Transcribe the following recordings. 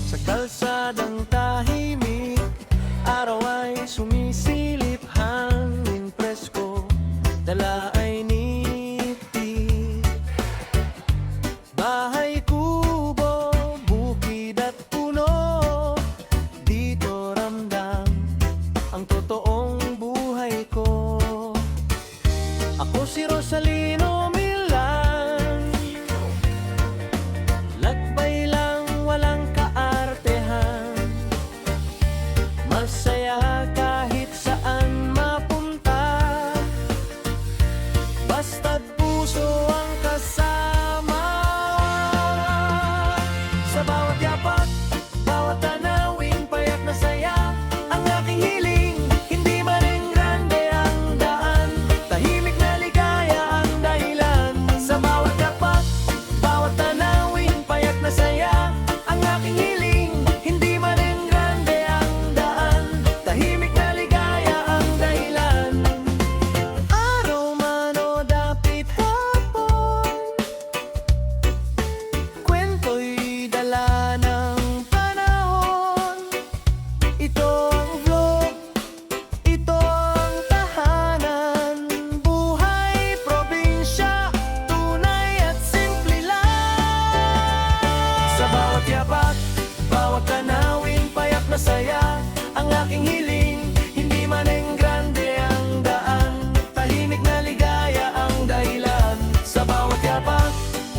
Sa kalsadang tahimik, araw ay sumisilip, hangin presko, dala ay niti. Bahay, kubo, bukid at puno, dito ramdam ang totoong buhay ko. Ako si Rosalino Milan, lakbay lang walang kaartehan, masaya kahit saan mapunta, basta't puso ang kasama. Sa bawat yapak, bawat tanawin, payak na saya ang aking hiling. Hindi man rin grande ang daan, tahimik na ligaya ang dahilan. Sa bawat yapak, bawat tanawin, payak na saya ang aking hiling. Hindi man rin grande ang daan, tahimik na ligaya ang dahilan. Araw man o dapit hapon, kwento'y dala ng panahon. Ito ang vlog, ito ang tahanan, buhay probinsya, tunay at simple lang. Sa bawat yapak, bawat tanawin, payak na saya ang aking hiling. Hindi man grande ang daan, tahimik na ligaya ang dahilan. Sa bawat yapak,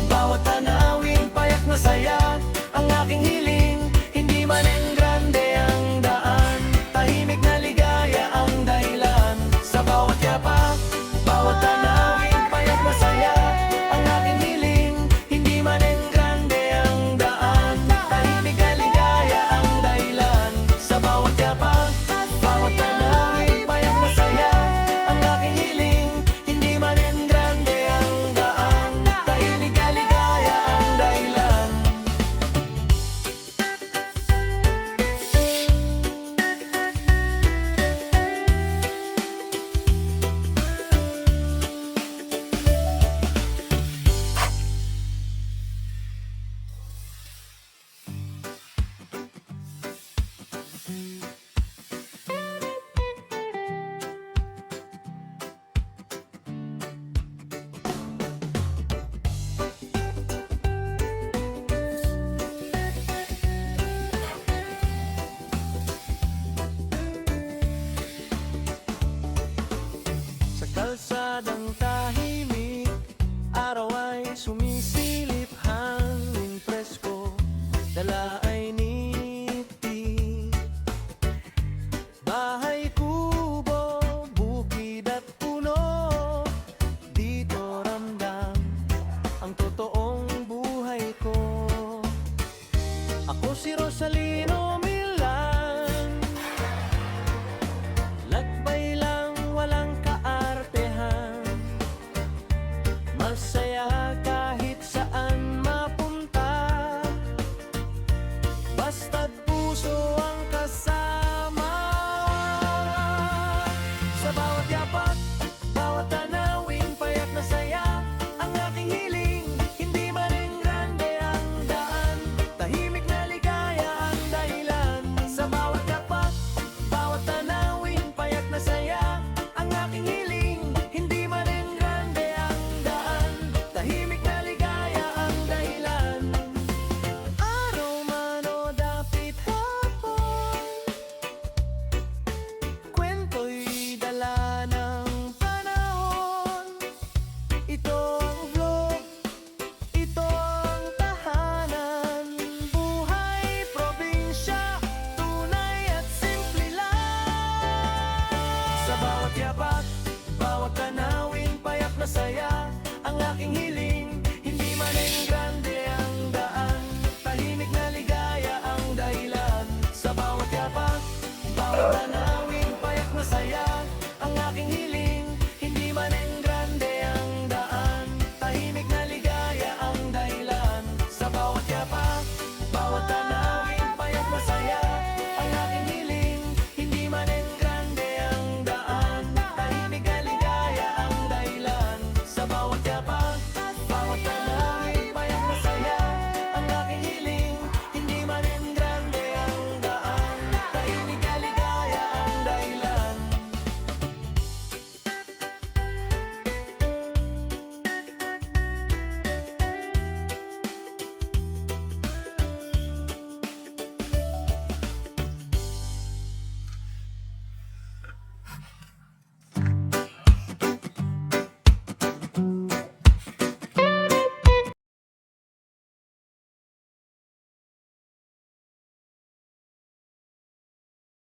bawat tanawin, payak na saya ang aking hiling. Hindi man grande ang daan, tahimik na ligaya ang dahilan. Sa bawat yapak, bawat tanawin, payak na saya ang aking hiling. Hindi man grande ang daan, tahimik na ligaya ang dahilan. Sa bawat yapak, bawat tanawin, payak na saya ang aking hiling. Hindi man grande ang daan, tahimik na ligaya ang dahilan. Sa kalsadang tahimik, araw ay sumisilip, hangin presko, dala ay niti. Bahay, kubo, bukid at puno, dito ramdam ang totoong buhay ko. Ako si Rosalino